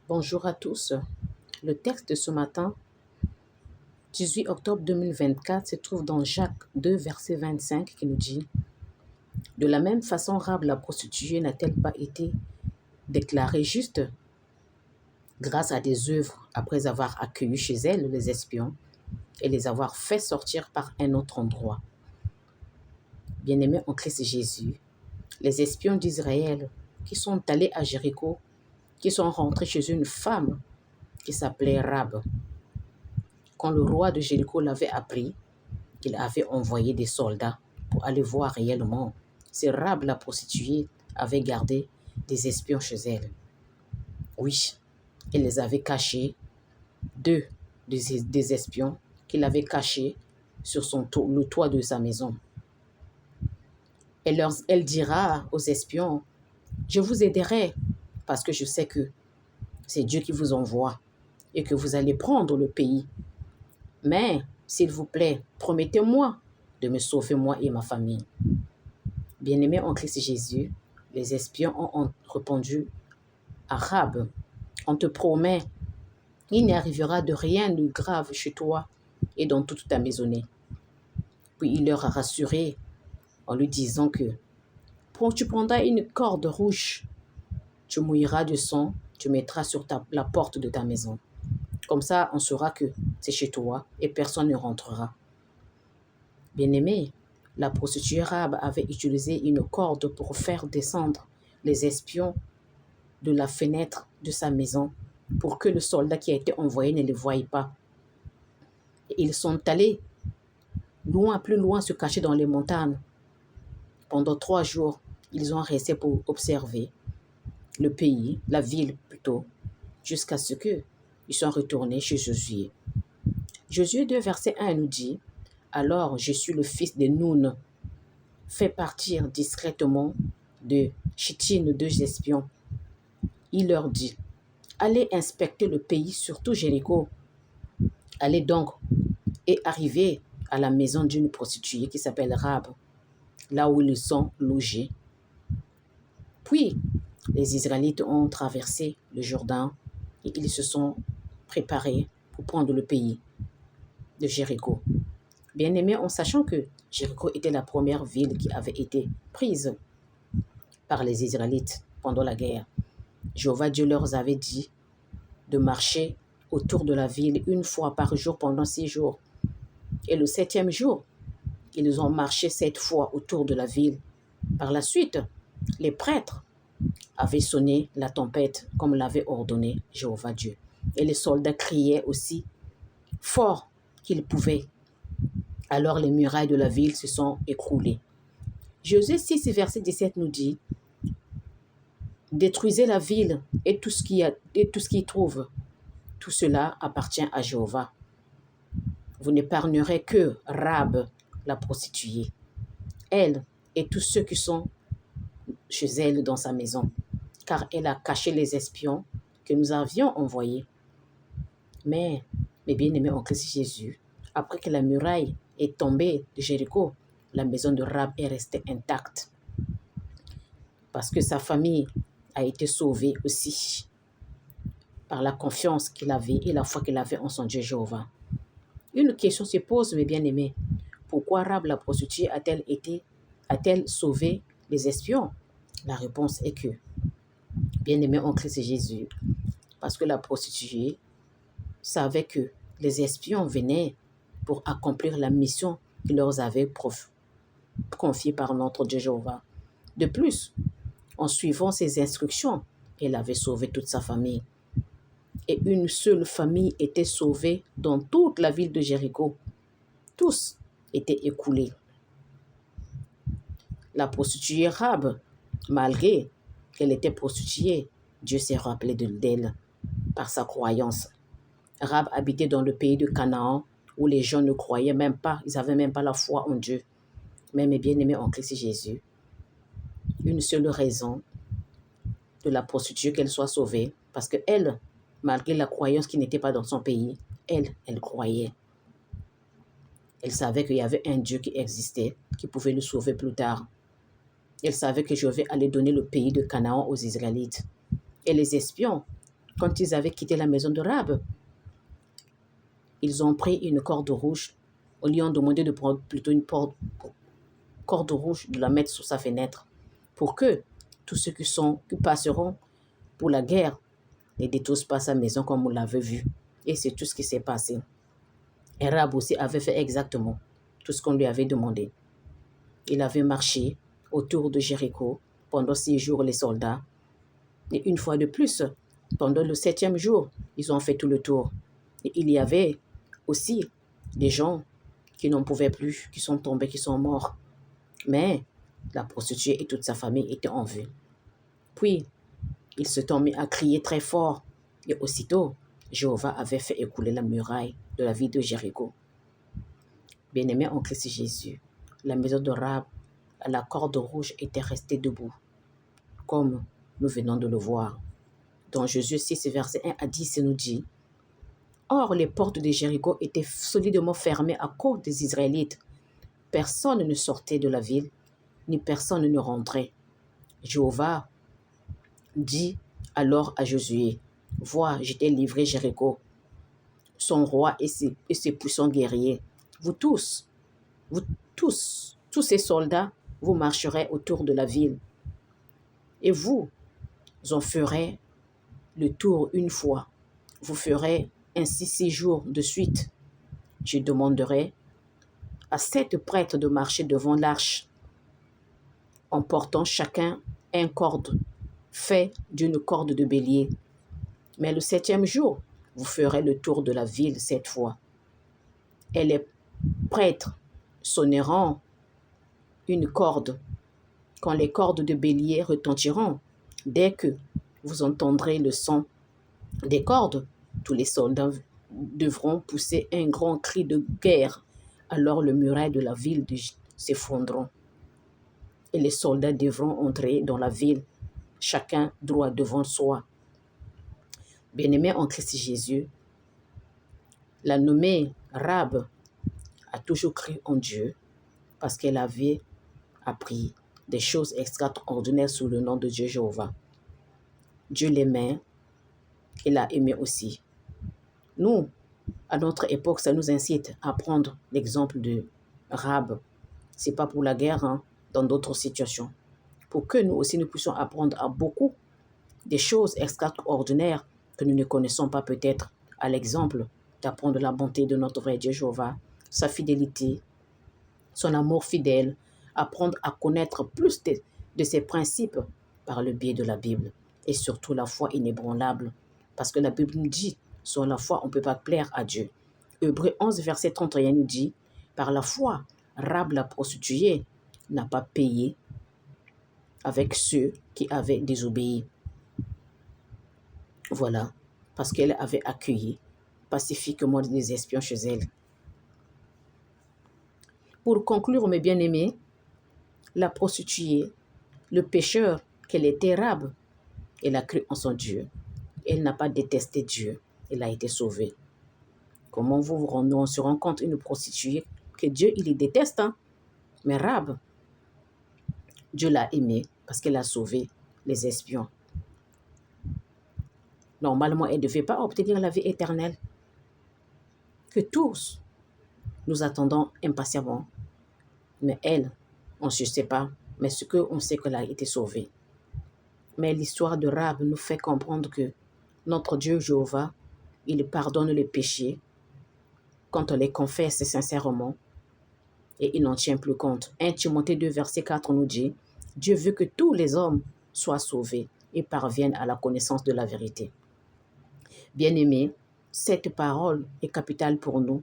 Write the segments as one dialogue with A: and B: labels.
A: Bonjour à tous. Le texte de ce matin, 18 octobre 2024, se trouve dans Jacques 2, verset 25, qui nous dit « De la même façon, Rahab la prostituée n'a-t-elle pas été déclarée juste grâce à des œuvres après avoir accueilli chez elle les espions et les avoir fait sortir par un autre endroit ?» Bien-aimés en Christ Jésus, les espions d'Israël qui sont allés à Jéricho, qui sont rentrés chez une femme qui s'appelait Rahab. Quand le roi de Jéricho l'avait appris, il avait envoyé des soldats pour aller voir réellement si Rahab la prostituée avait gardé des espions chez elle. Oui, il les avait cachés, deux des espions qu'il avait cachés sur le toit de sa maison. Elle dira aux espions, « Je vous aiderai parce que je sais que c'est Dieu qui vous envoie et que vous allez prendre le pays. Mais, s'il vous plaît, promettez-moi de me sauver moi et ma famille. » Bien-aimés en Christ Jésus, les espions ont répondu à Rahab, « On te promet, il n'y arrivera de rien de grave chez toi et dans toute ta maisonnée. » Puis il leur a rassuré en lui disant que tu prendras une corde rouge, tu mouilleras de sang, tu mettras sur la porte de ta maison. Comme ça, on saura que c'est chez toi et personne ne rentrera. Bien-aimé, la prostituée Rahab avait utilisé une corde pour faire descendre les espions de la fenêtre de sa maison pour que le soldat qui a été envoyé ne les voie pas. Et ils sont allés loin, plus loin, se cacher dans les montagnes. Pendant 3 jours, ils ont resté pour observer le pays, la ville plutôt, jusqu'à ce qu'ils soient retournés chez Josué. Josué 2, verset 1 nous dit, « Alors je suis le fils de Noun, fait partir discrètement de Chittim 2 espions. Il leur dit, allez inspecter le pays, surtout Jéricho. Allez donc et arrivez à la maison d'une prostituée qui s'appelle Rahab, là où ils sont logés. » Puis, les Israélites ont traversé le Jourdain et ils se sont préparés pour prendre le pays de Jéricho. Bien-aimés, en sachant que Jéricho était la première ville qui avait été prise par les Israélites pendant la guerre, Jéhovah Dieu leur avait dit de marcher autour de la ville 1 fois par jour pendant 6 jours. Et le 7e jour, ils ont marché 7 fois autour de la ville. Par la suite, les prêtres avaient sonné la tempête comme l'avait ordonné Jéhovah Dieu. Et les soldats criaient aussi fort qu'ils pouvaient. Alors les murailles de la ville se sont écroulées. Josué 6, verset 17 nous dit, « Détruisez la ville et tout ce qui y trouve. Tout cela appartient à Jéhovah. Vous n'épargnerez que Rahab, la prostituée, elle et tous ceux qui sont chez elle dans sa maison, car elle a caché les espions que nous avions envoyés. » Mais mes bien-aimés en Christ Jésus, après que la muraille est tombée de Jéricho, la maison de Rahab est restée intacte parce que sa famille a été sauvée aussi par la confiance qu'il avait et la foi qu'il avait en son Dieu Jéhovah. Une question se pose, mes bien-aimés. Pourquoi Rahab la prostituée a-t-elle sauvé les espions? La réponse est que, bien-aimés en Christ Jésus, parce que la prostituée savait que les espions venaient pour accomplir la mission qu'il leur avait confiée par notre Dieu Jéhovah. De plus, en suivant ses instructions, elle avait sauvé toute sa famille. Et une seule famille était sauvée dans toute la ville de Jéricho. Tous étaient écoulés. La prostituée Rahab, malgré qu'elle était prostituée, Dieu s'est rappelé d'elle par sa croyance. Rahab habitait dans le pays de Canaan où les gens ne croyaient même pas, ils n'avaient même pas la foi en Dieu. Mais mes bien-aimés en Christ Jésus, une seule raison de la prostituée qu'elle soit sauvée, parce qu'elle, malgré la croyance qui n'était pas dans son pays, elle croyait. Elle savait qu'il y avait un Dieu qui existait, qui pouvait le sauver plus tard. Elle savait que Jéhovah allait donner le pays de Canaan aux Israélites. Et les espions quand ils avaient quitté la maison de Rab, ils ont pris une corde rouge. On lui a demandé de prendre plutôt une corde rouge, de la mettre sous sa fenêtre, pour que tous ceux qui passeront pour la guerre ne détruisent pas sa maison comme on l'avait vu. Et c'est tout ce qui s'est passé. Et Rab aussi avait fait exactement tout ce qu'on lui avait demandé. Il avait marché autour de Jéricho pendant 6 jours, les soldats. Et une fois de plus, pendant le 7e jour, ils ont fait tout le tour. Et il y avait aussi des gens qui n'en pouvaient plus, qui sont tombés, qui sont morts. Mais la prostituée et toute sa famille étaient en vue. Puis, ils se sont mis à crier très fort. Et aussitôt, Jéhovah avait fait écouler la muraille de la ville de Jéricho. Bien-aimés en Christ Jésus, la maison de Rab, à la corde rouge, était restée debout, comme nous venons de le voir. Dans Josué 6, verset 1 à 10, nous dit: Or, les portes de Jéricho étaient solidement fermées à cause des Israélites. Personne ne sortait de la ville, ni personne ne rentrait. Jéhovah dit alors à Josué: Vois, je t'ai livré Jéricho, son roi et ses puissants guerriers. Vous tous, tous ces soldats, vous marcherez autour de la ville. Et vous en ferez le tour une fois. Vous ferez ainsi 6 jours de suite. Je demanderai à 7 prêtres de marcher devant l'arche, en portant chacun un corde fait d'une corde de bélier. Mais le 7e jour, vous ferez le tour de la ville 7 fois. Et les prêtres sonneront une corde. Quand les cordes de bélier retentiront, dès que vous entendrez le son des cordes, tous les soldats devront pousser un grand cri de guerre. Alors le muraille de la ville s'effondrera. Et les soldats devront entrer dans la ville, chacun droit devant soi. Bien-aimé en Christ Jésus, la nommée Rab a toujours cru en Dieu parce qu'elle avait appris des choses extraordinaires sous le nom de Dieu Jéhovah. Dieu l'aimait, il l'a aimé aussi. Nous, à notre époque, ça nous incite à prendre l'exemple de Rab. Ce n'est pas pour la guerre, dans d'autres situations. Pour que nous aussi, nous puissions apprendre à beaucoup des choses extraordinaires que nous ne connaissons pas peut-être, à l'exemple d'apprendre la bonté de notre vrai Dieu Jéhovah, sa fidélité, son amour fidèle, apprendre à connaître plus de ses principes par le biais de la Bible et surtout la foi inébranlable. Parce que la Bible nous dit, sans la foi, on ne peut pas plaire à Dieu. Hébreux 11, verset 31 nous dit, par la foi, Rab la prostituée n'a pas payé avec ceux qui avaient désobéi. Voilà, parce qu'elle avait accueilli pacifiquement des espions chez elle. Pour conclure, mes bien-aimés, la prostituée, le pécheur qu'elle était, Rab, elle a cru en son Dieu. Elle n'a pas détesté Dieu. Elle a été sauvée. Comment on se rend compte une prostituée que Dieu, il les déteste, Mais Rab, Dieu l'a aimée parce qu'elle a sauvé les espions. Normalement, elle ne devait pas obtenir la vie éternelle. Que tous, nous attendons impatiemment. Mais elle, on ne sait pas. Mais ce qu'on sait qu'elle a été sauvée. Mais l'histoire de Rab nous fait comprendre que notre Dieu Jéhovah, il pardonne les péchés quand on les confesse sincèrement et il n'en tient plus compte. 1 Timothée 2, verset 4 nous dit, Dieu veut que tous les hommes soient sauvés et parviennent à la connaissance de la vérité. Bien-aimés, cette parole est capitale pour nous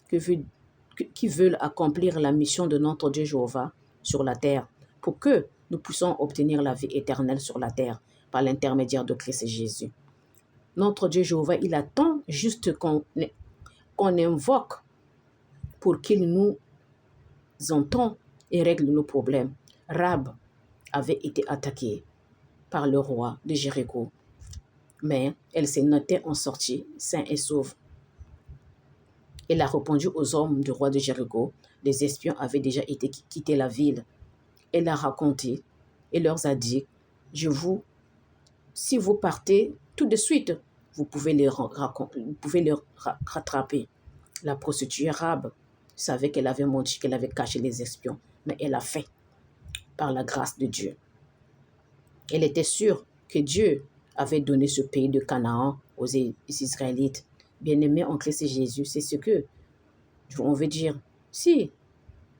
A: qui veulent accomplir la mission de notre Dieu Jéhovah sur la terre pour que nous puissions obtenir la vie éternelle sur la terre par l'intermédiaire de Christ Jésus. Notre Dieu Jéhovah, il attend juste qu'on invoque pour qu'il nous entende et règle nos problèmes. Rab avait été attaquée par le roi de Jéricho, mais elle s'est notée en sortie, sain et sauve. Elle a répondu aux hommes du roi de Jéricho. Les espions avaient déjà été quittés la ville. Elle a raconté et leur a dit, si vous partez tout de suite, vous pouvez les rattraper. La prostituée arabe savait qu'elle avait menti, qu'elle avait caché les espions, mais elle a fait par la grâce de Dieu. Elle était sûre que Dieu avait donné ce pays de Canaan aux Israélites. Bien-aimés en Christ Jésus, c'est ce que on veut dire. Si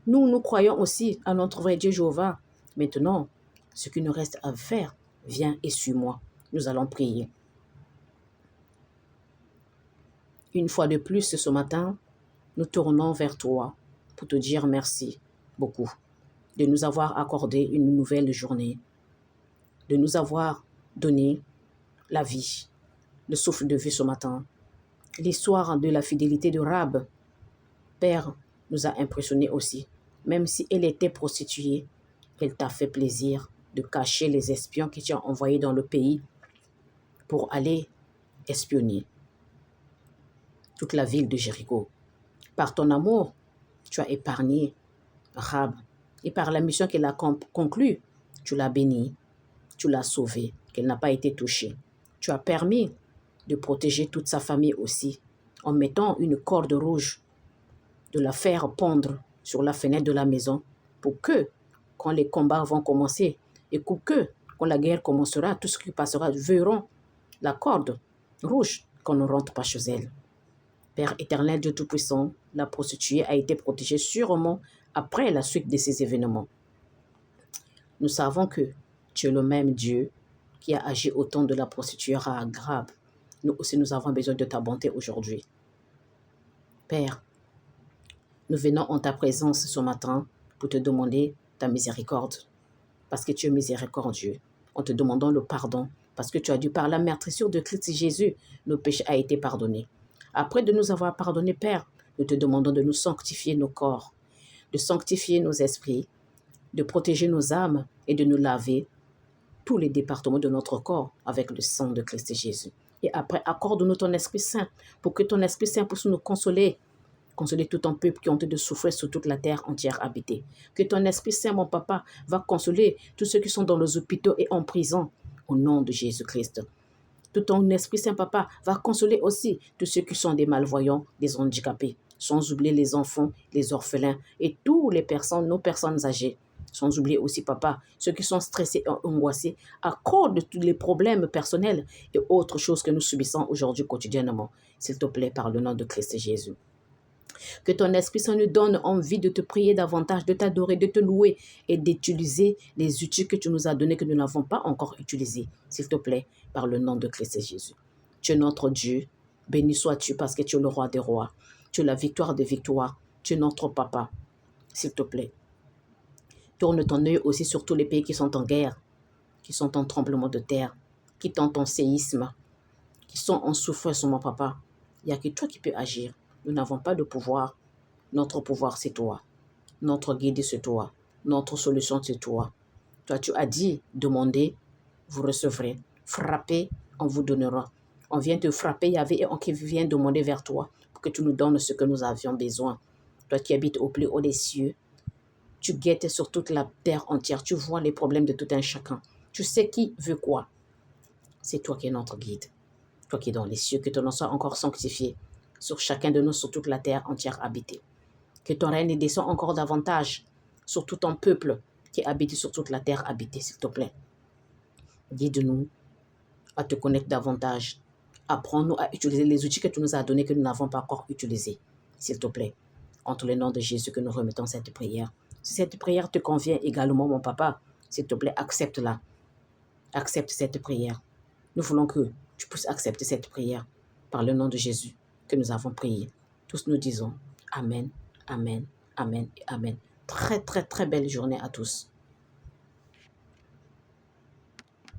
A: nous croyons aussi à notre vrai Dieu Jéhovah, maintenant, ce qu'il nous reste à faire, viens et suis-moi. Nous allons prier. Une fois de plus, ce matin, nous tournons vers toi pour te dire merci beaucoup de nous avoir accordé une nouvelle journée, de nous avoir donné la vie, le souffle de vie ce matin. L'histoire de la fidélité de Rab, Père, nous a impressionnés aussi. Même si elle était prostituée, elle t'a fait plaisir de cacher les espions qui t'ont envoyés dans le pays pour aller espionner toute la ville de Jéricho. Par ton amour, tu as épargné Rab. Et par la mission qu'elle a conclue, tu l'as bénie, tu l'as sauvée, qu'elle n'a pas été touchée. Tu as permis de protéger toute sa famille aussi, en mettant une corde rouge, de la faire pendre sur la fenêtre de la maison, pour que, quand les combats vont commencer, et pour que, quand la guerre commencera, tout ce qui passera verront la corde rouge qu'on ne rentre pas chez elle. Père éternel, Dieu Tout-Puissant, la prostituée a été protégée sûrement après la suite de ces événements. Nous savons que tu es le même Dieu qui a agi au temps de la prostituée à Rab. Nous aussi, nous avons besoin de ta bonté aujourd'hui. Père, nous venons en ta présence ce matin pour te demander ta miséricorde, parce que tu es miséricordieux. En te demandant le pardon, parce que tu as dû par la meurtrissure de Christ Jésus, nos péchés ont été pardonnés. Après de nous avoir pardonné, Père, nous te demandons de nous sanctifier nos corps, de sanctifier nos esprits, de protéger nos âmes et de nous laver tous les départements de notre corps avec le sang de Christ Jésus. Et après, accorde-nous ton Esprit Saint pour que ton Esprit Saint puisse nous consoler tout ton peuple qui ont de souffrir sur toute la terre entière habitée. Que ton Esprit Saint, mon papa, va consoler tous ceux qui sont dans les hôpitaux et en prison au nom de Jésus-Christ. Tout ton Esprit Saint, papa, va consoler aussi tous ceux qui sont des malvoyants, des handicapés, sans oublier les enfants, les orphelins et toutes les personnes, nos personnes âgées. Sans oublier aussi, papa, ceux qui sont stressés et angoissés à cause de tous les problèmes personnels et autres choses que nous subissons aujourd'hui quotidiennement. S'il te plaît, par le nom de Christ Jésus. Que ton Esprit Saint nous donne envie de te prier davantage, de t'adorer, de te louer et d'utiliser les outils que tu nous as donnés que nous n'avons pas encore utilisés. S'il te plaît, par le nom de Christ Jésus. Tu es notre Dieu. Béni sois-tu parce que tu es le roi des rois. Tu es la victoire des victoires. Tu es notre papa. S'il te plaît. Tourne ton œil aussi sur tous les pays qui sont en guerre, qui sont en tremblement de terre, qui sont en séisme, qui sont en souffrance, mon papa. Il n'y a que toi qui peux agir. Nous n'avons pas de pouvoir. Notre pouvoir, c'est toi. Notre guide, c'est toi. Notre solution, c'est toi. Toi, tu as dit, demandez, vous recevrez. Frappez, on vous donnera. On vient te frapper, Yahvé, et on vient demander vers toi pour que tu nous donnes ce que nous avions besoin. Toi qui habites au plus haut des cieux, tu guettes sur toute la terre entière. Tu vois les problèmes de tout un chacun. Tu sais qui veut quoi. C'est toi qui es notre guide. Toi qui es dans les cieux, que ton nom soit encore sanctifié sur chacun de nous, sur toute la terre entière habitée. Que ton règne descende encore davantage sur tout ton peuple qui habite sur toute la terre habitée, s'il te plaît. Guide-nous à te connaître davantage. Apprends-nous à utiliser les outils que tu nous as donnés que nous n'avons pas encore utilisés, s'il te plaît. Entre les noms de Jésus que nous remettons cette prière. Si cette prière te convient également, mon papa, s'il te plaît, accepte-la. Accepte cette prière. Nous voulons que tu puisses accepter cette prière par le nom de Jésus que nous avons prié. Tous nous disons Amen, Amen, Amen et Amen. Très, très, très belle journée à tous.